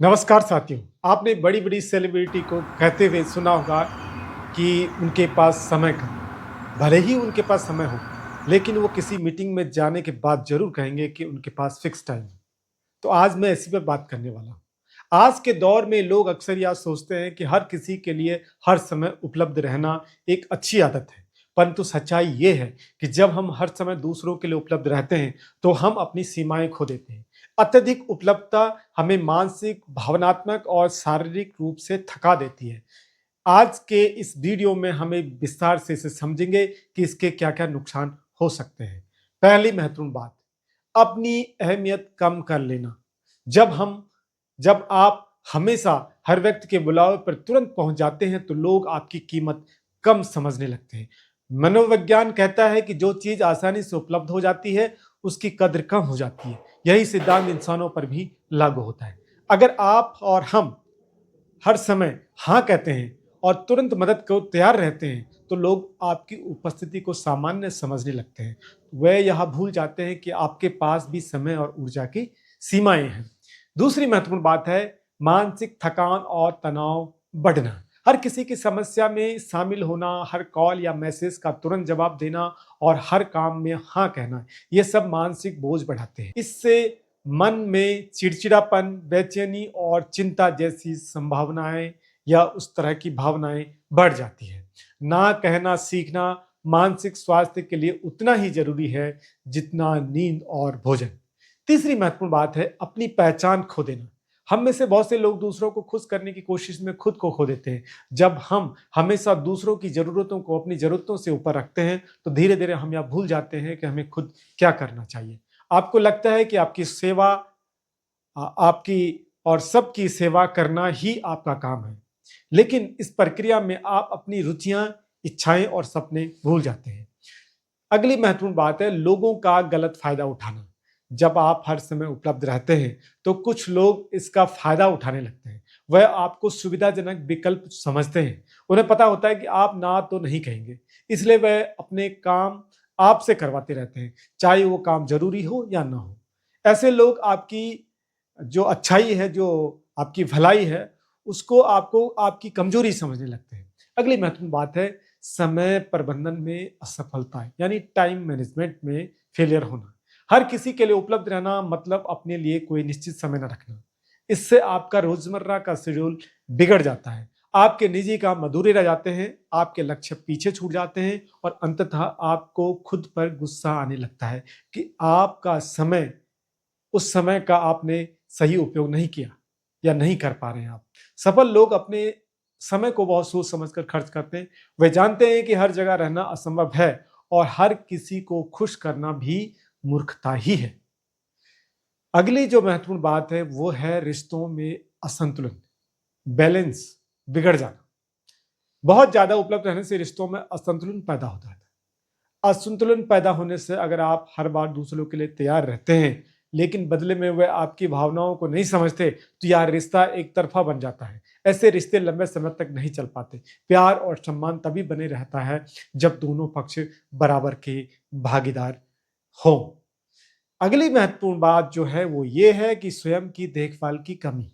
नमस्कार साथियों। आपने बड़ी बड़ी सेलिब्रिटी को कहते हुए सुना होगा कि उनके पास समय कम है। भले ही उनके पास समय हो, लेकिन वो किसी मीटिंग में जाने के बाद जरूर कहेंगे कि उनके पास फिक्स टाइम है। तो आज मैं इसी पे बात करने वाला हूँ। आज के दौर में लोग अक्सर यह सोचते हैं कि हर किसी के लिए हर समय उपलब्ध रहना एक अच्छी आदत है। परंतु सच्चाई ये है कि जब हम हर समय दूसरों के लिए उपलब्ध रहते हैं, तो हम अपनी सीमाएं खो देते हैं। अत्यधिक उपलब्धता हमें मानसिक, भावनात्मक और शारीरिक रूप से थका देती है। आज के इस वीडियो में हमें विस्तार से इसे समझेंगे कि इसके क्या-क्या नुकसान हो सकते हैं। पहली महत्वपूर्ण बात, अपनी अहमियत कम कर लेना। जब आप हमेशा हर व्यक्ति के बुलावे पर तुरंत पहुंच जाते हैं, तो लोग आपकी कीमत कम समझने लगते हैं। मनोविज्ञान कहता है कि जो चीज आसानी से उपलब्ध हो जाती है, उसकी कद्र कम हो जाती है। यही सिद्धांत इंसानों पर भी लागू होता है। अगर आप और हम हर समय हाँ कहते हैं और तुरंत मदद को तैयार रहते हैं, तो लोग आपकी उपस्थिति को सामान्य समझने लगते हैं। वे यह भूल जाते हैं कि आपके पास भी समय और ऊर्जा की सीमाएं हैं। दूसरी महत्वपूर्ण बात है मानसिक थकान और तनाव बढ़ना। हर किसी की समस्या में शामिल होना, हर कॉल या मैसेज का तुरंत जवाब देना और हर काम में हाँ कहना, ये सब मानसिक बोझ बढ़ाते हैं। इससे मन में चिड़चिड़ापन, बेचैनी और चिंता जैसी संभावनाएं या उस तरह की भावनाएं बढ़ जाती है। ना कहना सीखना मानसिक स्वास्थ्य के लिए उतना ही जरूरी है जितना नींद और भोजन। तीसरी महत्वपूर्ण बात है अपनी पहचान खो देना। हम में से बहुत से लोग दूसरों को खुश करने की कोशिश में खुद को खो देते हैं। जब हम हमेशा दूसरों की जरूरतों को अपनी जरूरतों से ऊपर रखते हैं, तो धीरे धीरे हम यह भूल जाते हैं कि हमें खुद क्या करना चाहिए। आपको लगता है कि आपकी सेवा आपकी और सबकी सेवा करना ही आपका काम है, लेकिन इस प्रक्रिया में आप अपनी रुचियां, इच्छाएं और सपने भूल जाते हैं। अगली महत्वपूर्ण बात है लोगों का गलत फायदा उठाना। जब आप हर समय उपलब्ध रहते हैं, तो कुछ लोग इसका फायदा उठाने लगते हैं। वह आपको सुविधाजनक विकल्प समझते हैं। उन्हें पता होता है कि आप ना तो नहीं कहेंगे, इसलिए वह अपने काम आपसे करवाते रहते हैं, चाहे वो काम जरूरी हो या ना हो। ऐसे लोग आपकी जो अच्छाई है, जो आपकी भलाई है, उसको आपको आपकी कमजोरी समझने लगते हैं। अगली महत्वपूर्ण बात है समय प्रबंधन में असफलता, यानी टाइम मैनेजमेंट में फेलियर होना। हर किसी के लिए उपलब्ध रहना मतलब अपने लिए कोई निश्चित समय न रखना। इससे आपका रोजमर्रा का शेड्यूल बिगड़ जाता है। आपके निजी काम अधूरे रह जाते हैं, आपके लक्ष्य पीछे छूट जाते हैं और अंततः आपको खुद पर गुस्सा आने लगता है कि आपका समय उस समय का आपने सही उपयोग नहीं किया या नहीं कर पा रहे हैं आप। सफल लोग अपने समय को बहुत सोच समझकर खर्च करते हैं। वे जानते हैं कि हर जगह रहना असंभव है और हर किसी को खुश करना भी मूर्खता ही है। अगली जो महत्वपूर्ण बात है वो है रिश्तों में असंतुलन, बैलेंस बिगड़ जाना। बहुत ज्यादा उपलब्ध रहने से रिश्तों में असंतुलन पैदा होता है। असंतुलन पैदा होने से अगर आप हर बार दूसरों के लिए तैयार रहते हैं, लेकिन बदले में वे आपकी भावनाओं को नहीं समझते, तो यह रिश्ता एक तरफा बन जाता है। ऐसे रिश्ते लंबे समय तक नहीं चल पाते। प्यार और सम्मान तभी बने रहता है जब दोनों पक्ष बराबर के भागीदार हों। अगली महत्वपूर्ण बात जो है वो ये है कि स्वयं की देखभाल की कमी।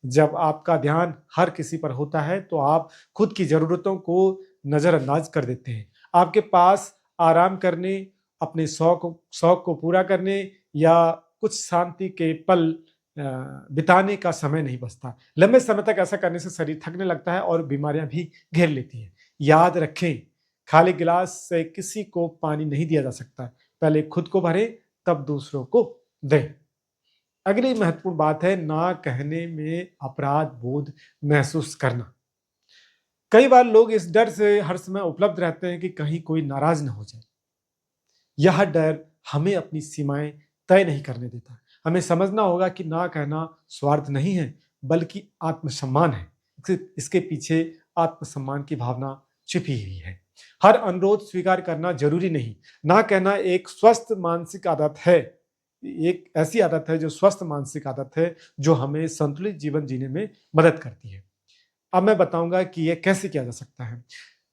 जब आपका ध्यान हर किसी पर होता है, तो आप खुद की जरूरतों को नजरअंदाज कर देते हैं। आपके पास आराम करने, अपने शौक को पूरा करने या कुछ शांति के पल बिताने का समय नहीं बचता। लंबे समय तक ऐसा करने से शरीर थकने लगता है और बीमारियां भी घेर लेती हैं। याद रखें, खाली गिलास से किसी को पानी नहीं दिया जा सकता। पहले खुद को भरें, तब दूसरों को दें। अगली महत्वपूर्ण बात है ना कहने में अपराध बोध महसूस करना। कई बार लोग इस डर से हर समय उपलब्ध रहते हैं कि कहीं कोई नाराज ना हो जाए। यह डर हमें अपनी सीमाएं तय नहीं करने देता। हमें समझना होगा कि ना कहना स्वार्थ नहीं है, बल्कि आत्मसम्मान है। इसके पीछे आत्मसम्मान की भावना छिपी हुई है। हर अनुरोध स्वीकार करना जरूरी नहीं। ना कहना एक स्वस्थ मानसिक आदत है। एक ऐसी आदत है जो स्वस्थ मानसिक आदत है, जो हमें संतुलित जीवन जीने में मदद करती है। अब मैं बताऊंगा कि यह कैसे किया जा सकता है।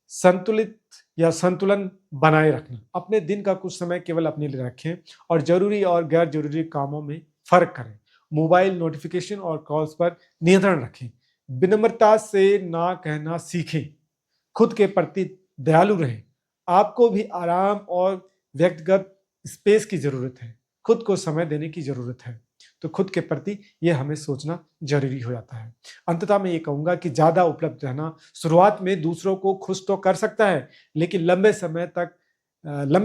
संतुलित या संतुलन बनाए रखना। अपने दिन का कुछ समय केवल अपने लिए रखें और जरूरी और गैर जरूरी कामों में फर्क करें। मोबाइल नोटिफिकेशन और कॉल्स पर नियंत्रण रखें। विनम्रता से ना कहना सीखें। खुद के प्रति दयालु रहें। आपको भी आराम और व्यक्तिगत स्पेस की ज़रूरत है। खुद को समय देने की ज़रूरत है। तो खुद के प्रति ये हमें सोचना ज़रूरी हो जाता है। अंततः मैं ये कहूँगा कि ज़्यादा उपलब्ध रहना शुरुआत में दूसरों को खुश तो कर सकता है, लेकिन लंबे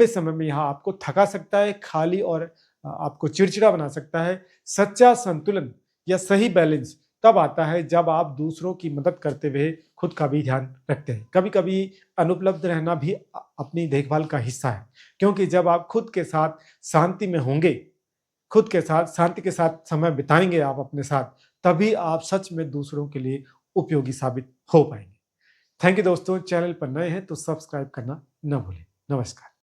समय में यह आपको थका सकता है, खाली और आपको चिड़चिड़ा बना सकता है। सच्चा संतुलन या सही बैलेंस तब आता है जब आप दूसरों की मदद करते हुए खुद का भी ध्यान रखते हैं। कभी-कभी अनुपलब्ध रहना भी अपनी देखभाल का हिस्सा है, क्योंकि जब आप खुद के साथ शांति में होंगे, खुद के साथ शांति के साथ समय बिताएँगे आप अपने साथ, तभी आप सच में दूसरों के लिए उपयोगी साबित हो पाएँगे। थैंक यू दोस्तों, चैनल पर नए हैं तो सब्सक्राइब करना न भूलें। नमस्कार।